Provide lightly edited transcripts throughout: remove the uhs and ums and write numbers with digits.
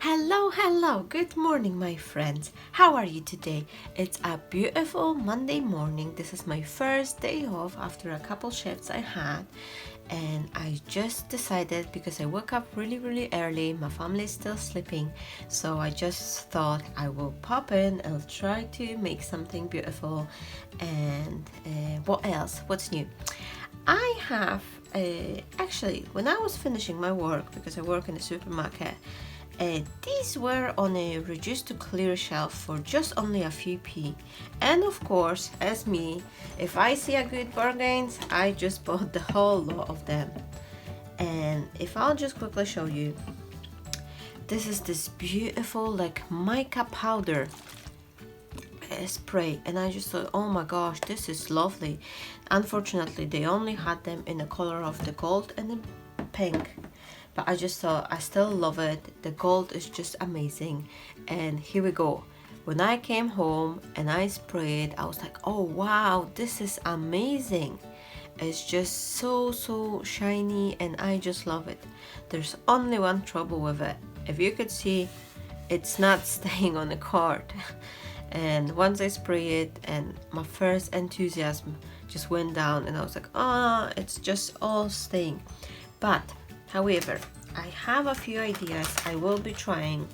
Hello, good morning, my friends. How are you today? It's a beautiful Monday morning. This is my first day off after a couple shifts I had, and I just decided because I woke up really early, my family is still sleeping, so I just thought I will pop in and try to make something beautiful. And what else? What's new? I have actually, when I was finishing my work, because I work in a supermarket, these were on a reduced to clear shelf for just only a few p. And of course, as me, if I see a good bargains, I just bought the whole lot of them. And if I'll just quickly show you, this is this beautiful like mica powder spray, and I just thought, oh my gosh, this is lovely. Unfortunately, they only had them in the color of the gold and the pink, but I just thought I still love it. The gold is just amazing. And here we go. When I came home and I sprayed, I was like, oh wow, this is amazing. It's just so shiny and I just love it. There's only one trouble with it. If you could see, it's not staying on the card. And once I spray it, and my first enthusiasm just went down, and I was like, it's just all staying. But however, I have a few ideas. I will be trying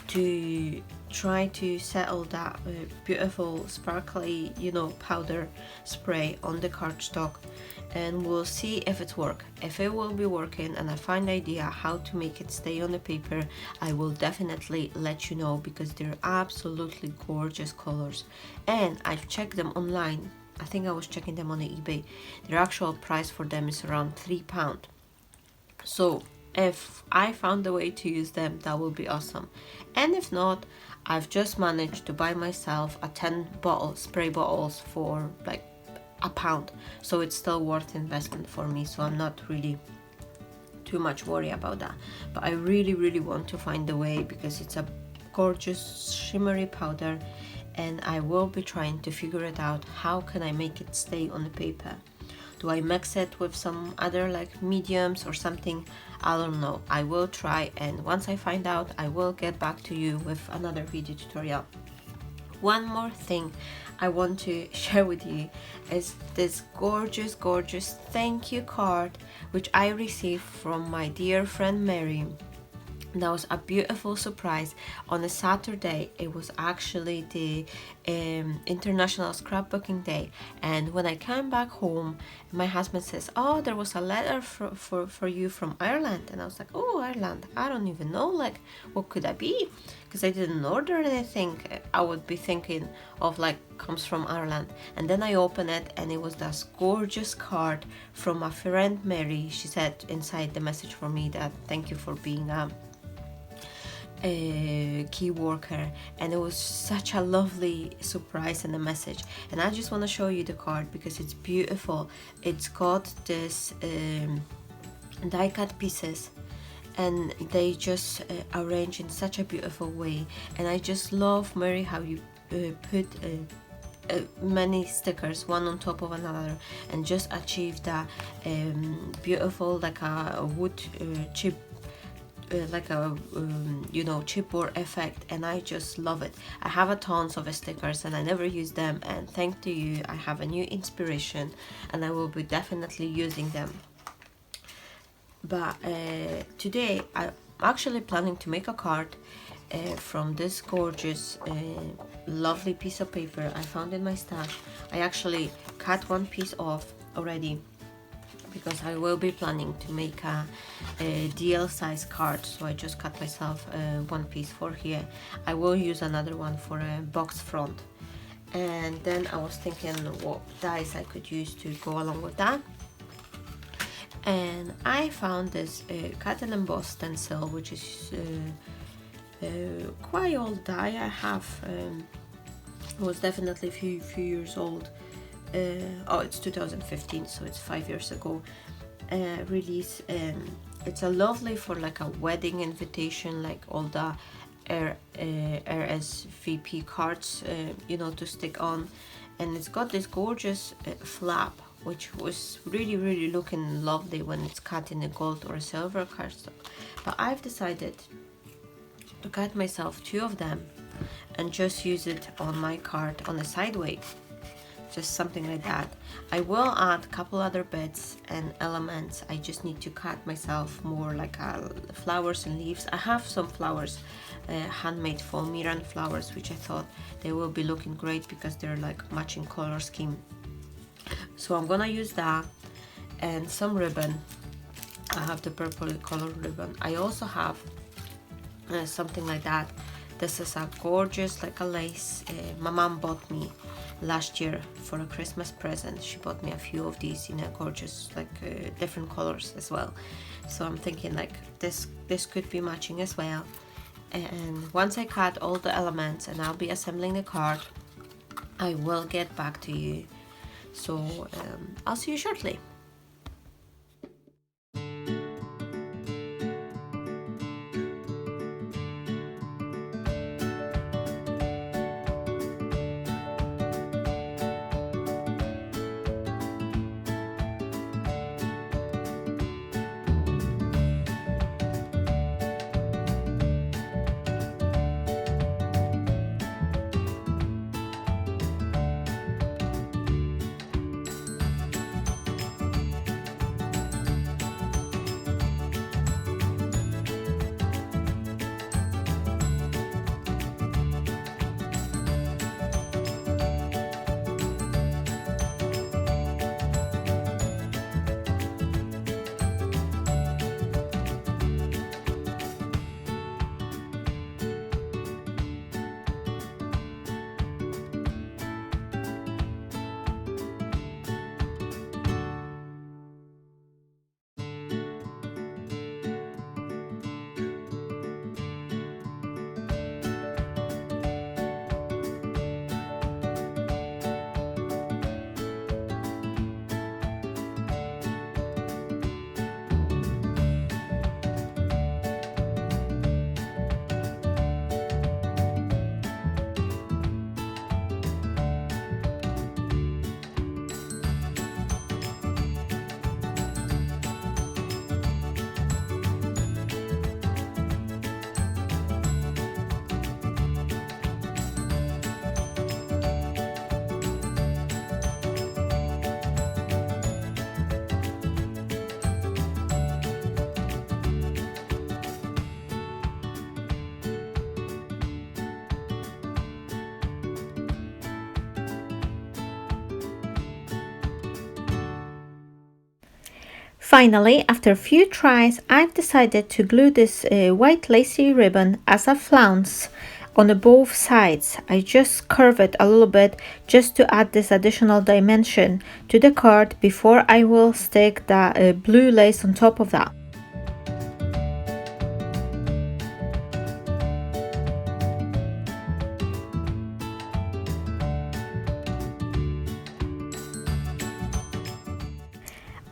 to settle that beautiful sparkly, powder spray on the cardstock, and we'll see if it works. If it will be working and I find idea how to make it stay on the paper, I will definitely let you know, because they're absolutely gorgeous colors. And I've checked them online. I think I was checking them on the eBay. Their actual price for them is around £3. So if I found a way to use them, that will be awesome. And if not, I've just managed to buy myself a 10 spray bottles for like £1, so it's still worth investment for me, so I'm not really too much worry about that. But I really want to find a way, because it's a gorgeous shimmery powder, and I will be trying to figure it out. How can I make it stay on the paper? Do I mix it with some other like mediums or something? I don't know. I will try, and once I find out, I will get back to you with another video tutorial. One more thing I want to share with you is this gorgeous thank you card which I received from my dear friend Mary. That was a beautiful surprise on a Saturday. It was actually the International Scrapbooking Day, and when I came back home, my husband says, oh, there was a letter for you from Ireland. And I was like, oh, Ireland, I don't even know, like, what could that be? Because I didn't order anything I would be thinking of like comes from Ireland. And then I opened it, and it was this gorgeous card from my friend Mary. She said inside the message for me that thank you for being a key worker, and it was such a lovely surprise and a message. And I just want to show you the card because it's beautiful. It's got this die cut pieces, and they just arrange in such a beautiful way. And I just love, Mary, how you put many stickers one on top of another and just achieve that beautiful like a wood chip, like a chipboard effect, and I just love it. I have a tons of stickers and I never use them, and thanks to you I have a new inspiration and I will be definitely using them. But today I'm actually planning to make a card from this gorgeous lovely piece of paper I found in my stash. I actually cut one piece off already, because I will be planning to make a DL size card, so I just cut myself one piece for here. I will use another one for a box front, and then I was thinking what dies I could use to go along with that. And I found this cut and emboss stencil, which is quite old die I have. It was definitely a few years old. It's 2015, so it's 5 years ago release. It's a lovely for like a wedding invitation, like all the RSVP cards, to stick on. And it's got this gorgeous flap, which was really looking lovely when it's cut in a gold or a silver cardstock. But I've decided to cut myself 2 of them and just use it on my card on the sideway, just something like that. I will add a couple other bits and elements. I just need to cut myself more like flowers and leaves. I have some flowers, handmade foamiran flowers, which I thought they will be looking great because they're like matching color scheme. So I'm gonna use that and some ribbon. I have the purple colored ribbon. I also have something like that. This is a gorgeous, like a lace. My mom bought me last year for a Christmas present. She bought me a few of these in a gorgeous, like different colors as well. So I'm thinking like this could be matching as well. And once I cut all the elements and I'll be assembling the card, I will get back to you. So I'll see you shortly. Finally, after a few tries, I've decided to glue this white lacy ribbon as a flounce on both sides. I just curve it a little bit just to add this additional dimension to the card before I will stick the blue lace on top of that.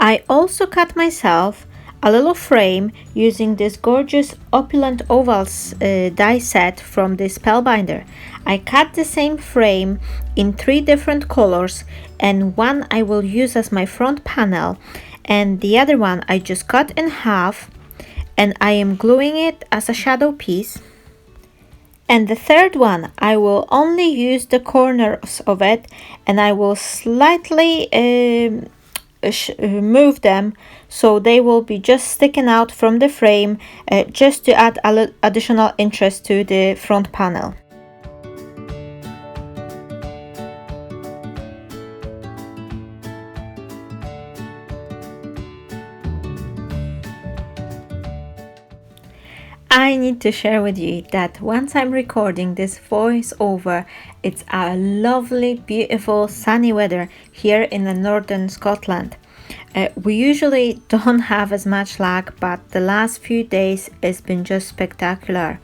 I also cut myself a little frame using this gorgeous opulent ovals die set from the Spellbinder. I cut the same frame in 3 different colors, and one I will use as my front panel and the other one I just cut in half, and I am gluing it as a shadow piece. And the third one I will only use the corners of it, and I will slightly move them so they will be just sticking out from the frame, just to add additional interest to the front panel. I need to share with you that once I'm recording this voiceover, it's a lovely, beautiful, sunny weather here in the northern Scotland. We usually don't have as much luck, but the last few days it's been just spectacular.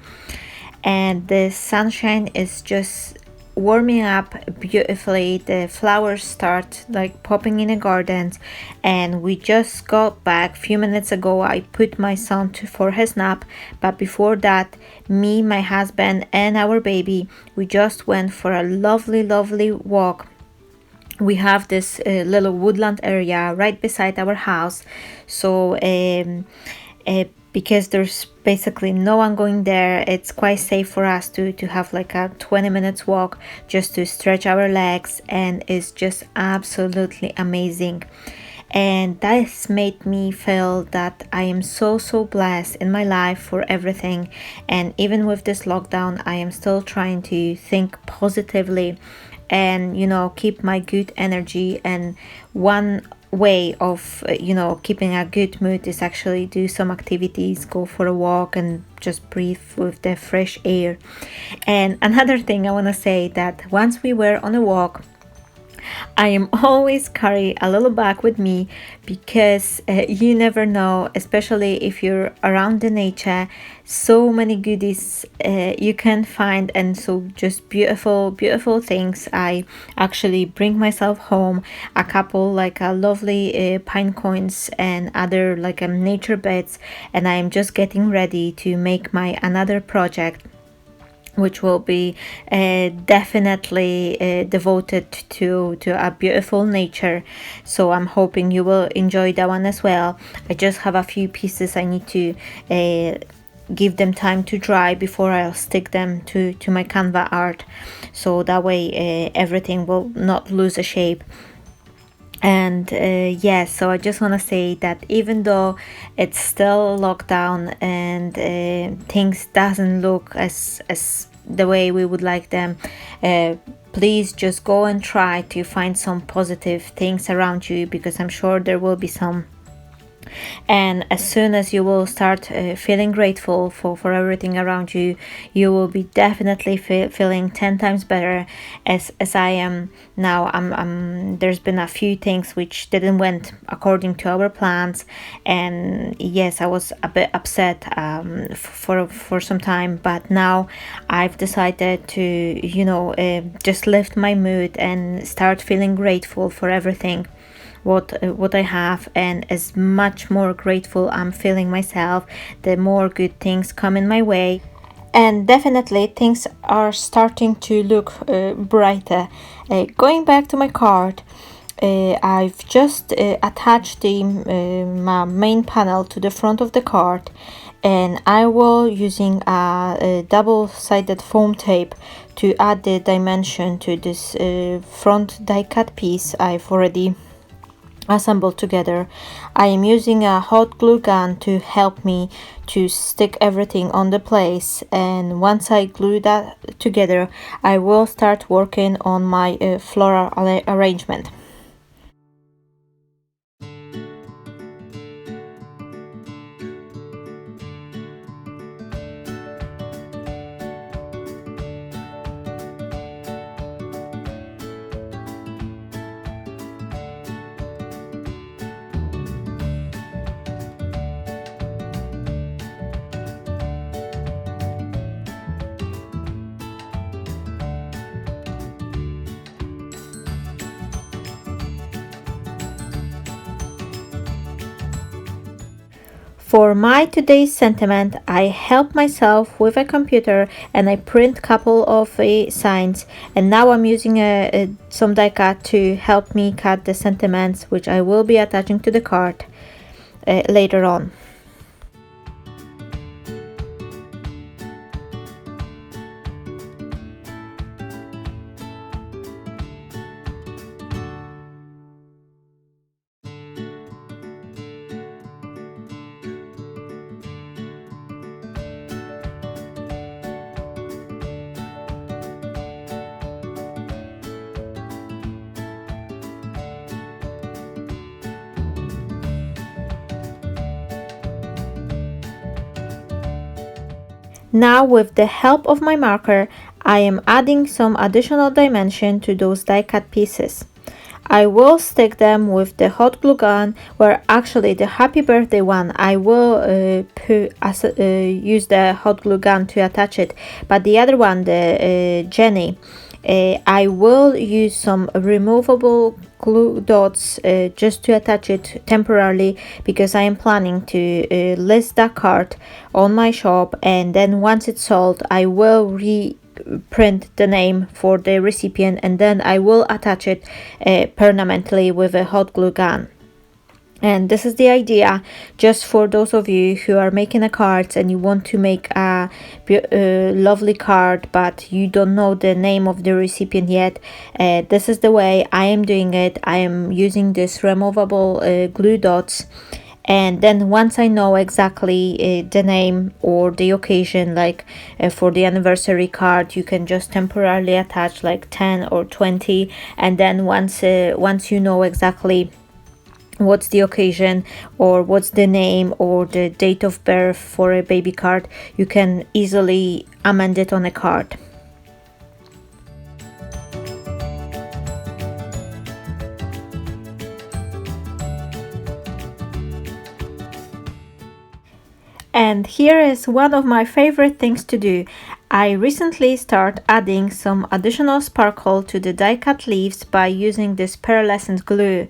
And the sunshine is just warming up beautifully. The flowers start like popping in the gardens, and we just got back a few minutes ago. I put my son for his nap, but before that, me, my husband and our baby, we just went for a lovely walk. We have this little woodland area right beside our house, so because there's basically no one going there. It's quite safe for us to have like a 20 minutes walk just to stretch our legs, and it's just absolutely amazing. And that's made me feel that I am so blessed in my life for everything. And even with this lockdown, I am still trying to think positively and keep my good energy. And one way of keeping a good mood is actually do some activities, go for a walk and just breathe with the fresh air. And another thing I want to say, that once we were on a walk, I am always carry a little bag with me, because you never know, especially if you're around the nature, so many goodies you can find, and so just beautiful things. I actually bring myself home a couple like a lovely pine cones and other like nature beds, and I am just getting ready to make my another project, which will be definitely devoted to a beautiful nature. So I'm hoping you will enjoy that one as well. I just have a few pieces I need to give them time to dry before I'll stick them to my Canva art, so that way everything will not lose a shape. And yes, so I just want to say that even though it's still lockdown and things doesn't look as the way we would like them, please just go and try to find some positive things around you, because I'm sure there will be some. And as soon as you will start feeling grateful for everything around you, you will be definitely feeling 10 times better, as I am now. There's been a few things which didn't went according to our plans, and yes, I was a bit upset for some time, but now I've decided to just lift my mood and start feeling grateful for everything what I have. And as much more grateful I'm feeling myself, the more good things come in my way. And definitely things are starting to look brighter. Going back to my card, I've just attached the my main panel to the front of the card, and I will using a double-sided foam tape to add the dimension to this front die cut piece I've already assembled together. I am using a hot glue gun to help me to stick everything on the place, and once I glue that together, I will start working on my floral arrangement. For my today's sentiment, I help myself with a computer and I print couple of signs, and now I'm using some die cut to help me cut the sentiments, which I will be attaching to the card later on. Now with the help of my marker, I am adding some additional dimension to those die cut pieces. I will stick them with the hot glue gun, where actually the happy birthday one I will use the hot glue gun to attach it, but the other one, the Jenny, I will use some removable glue dots just to attach it temporarily, because I am planning to list that card on my shop, and then once it's sold I will reprint the name for the recipient, and then I will attach it permanently with a hot glue gun. And this is the idea, just for those of you who are making a card and you want to make a lovely card but you don't know the name of the recipient yet. This is the way I am doing it. I am using this removable glue dots, and then once I know exactly the name or the occasion, like for the anniversary card, you can just temporarily attach like 10 or 20, and then once you know exactly what's the occasion or what's the name or the date of birth for a baby card, you can easily amend it on a card. And here is one of my favorite things to do. I recently started adding some additional sparkle to the die cut leaves by using this pearlescent glue.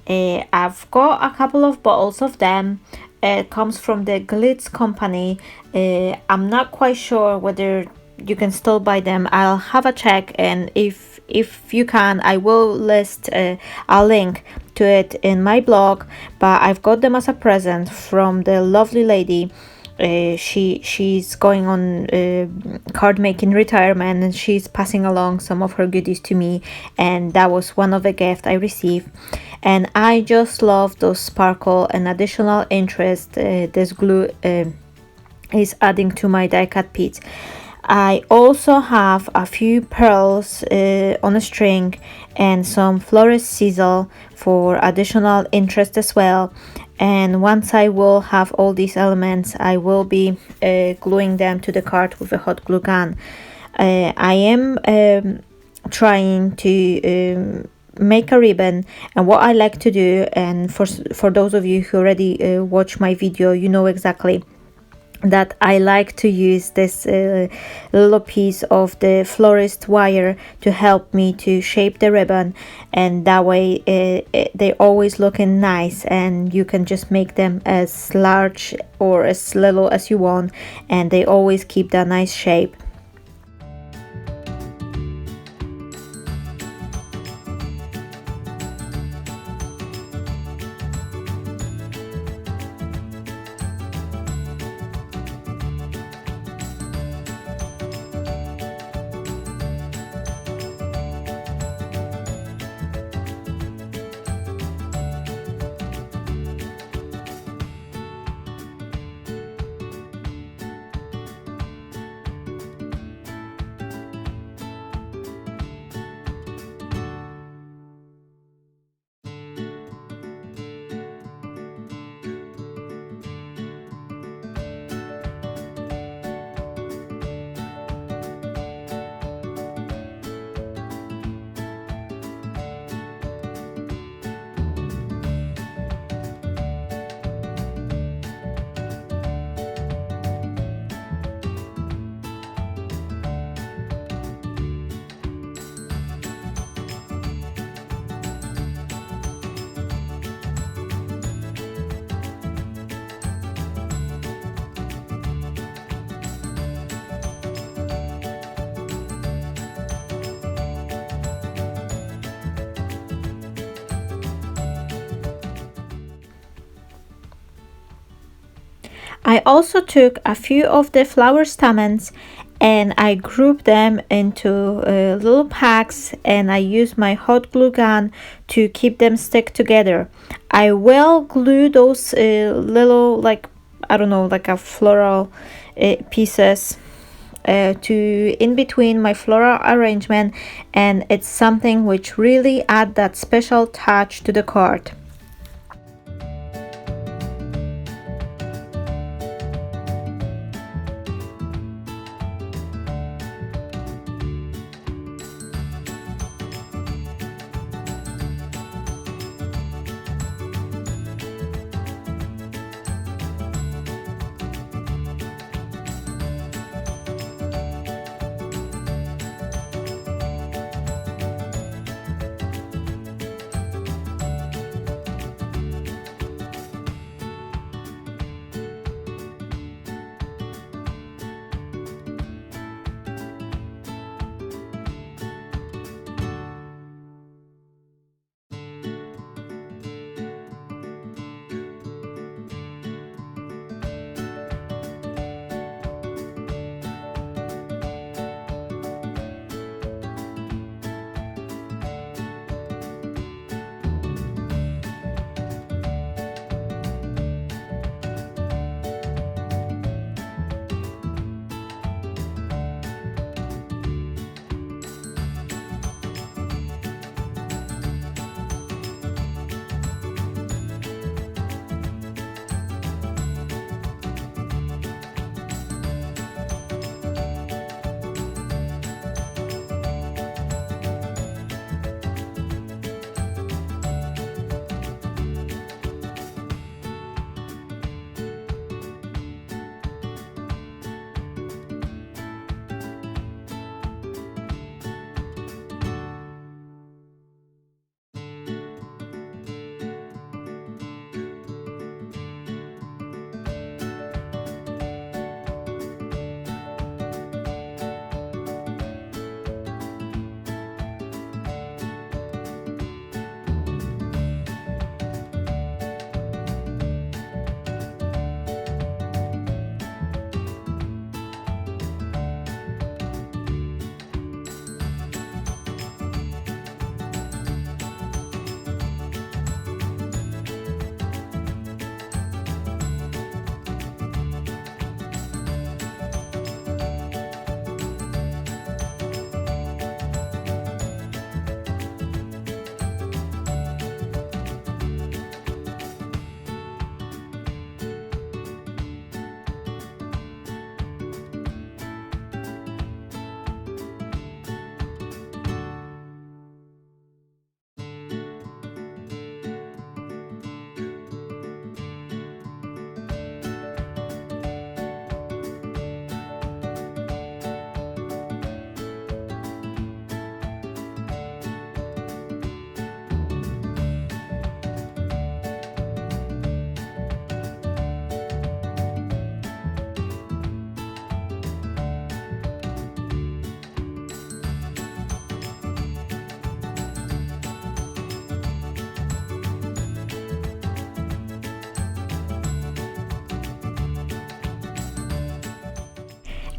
I've got a couple of bottles of them. It comes from the Glitz company. I'm not quite sure whether you can still buy them. I'll have a check, and if you can, I will list a link to it in my blog. But I've got them as a present from the lovely lady. She's going on card making retirement, and she's passing along some of her goodies to me, and that was one of the gifts I received. And I just love those sparkle and additional interest this glue is adding to my die cut pieces. I also have a few pearls on a string and some florist sizzle for additional interest as well. And once I will have all these elements, I will be gluing them to the card with a hot glue gun. I am trying to make a ribbon, and what I like to do, and for those of you who already watch my video, you know exactly that I like to use this little piece of the florist wire to help me to shape the ribbon, and that way they always looking nice, and you can just make them as large or as little as you want, and they always keep that nice shape. I also took a few of the flower stamens and I grouped them into little packs, and I used my hot glue gun to keep them stick together. I will glue those little, like, I don't know, like a floral pieces to in between my floral arrangement, and it's something which really add that special touch to the card.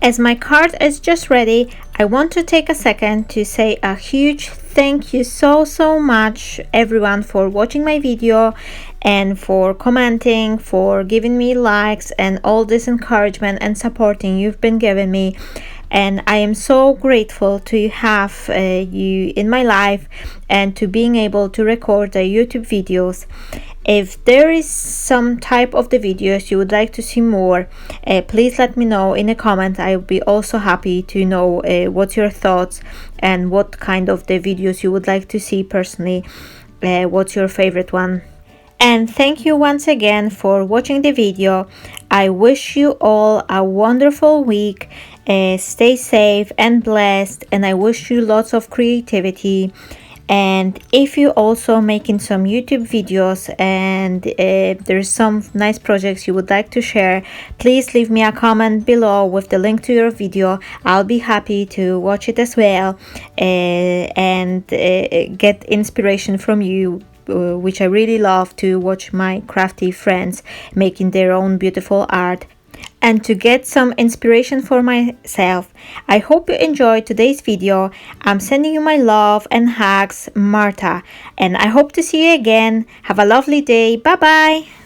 As my card is just ready, I want to take a second to say a huge thank you so much everyone for watching my video and for commenting, for giving me likes and all this encouragement and supporting you've been giving me. And I am so grateful to have you in my life and to being able to record the YouTube videos. If there is some type of the videos you would like to see more, please let me know in a comment. I will be also happy to know what's your thoughts and what kind of the videos you would like to see personally. What's your favorite one? And thank you once again for watching the video. I wish you all a wonderful week. Stay safe and blessed, and I wish you lots of creativity. And if you also making some YouTube videos and there's some nice projects you would like to share, please leave me a comment below with the link to your video. I'll be happy to watch it as well and get inspiration from you, which I really love to watch my crafty friends making their own beautiful art and to get some inspiration for myself. I hope you enjoyed today's video. I'm sending you my love and hugs, Marta, and I hope to see you again. Have a lovely day. Bye bye.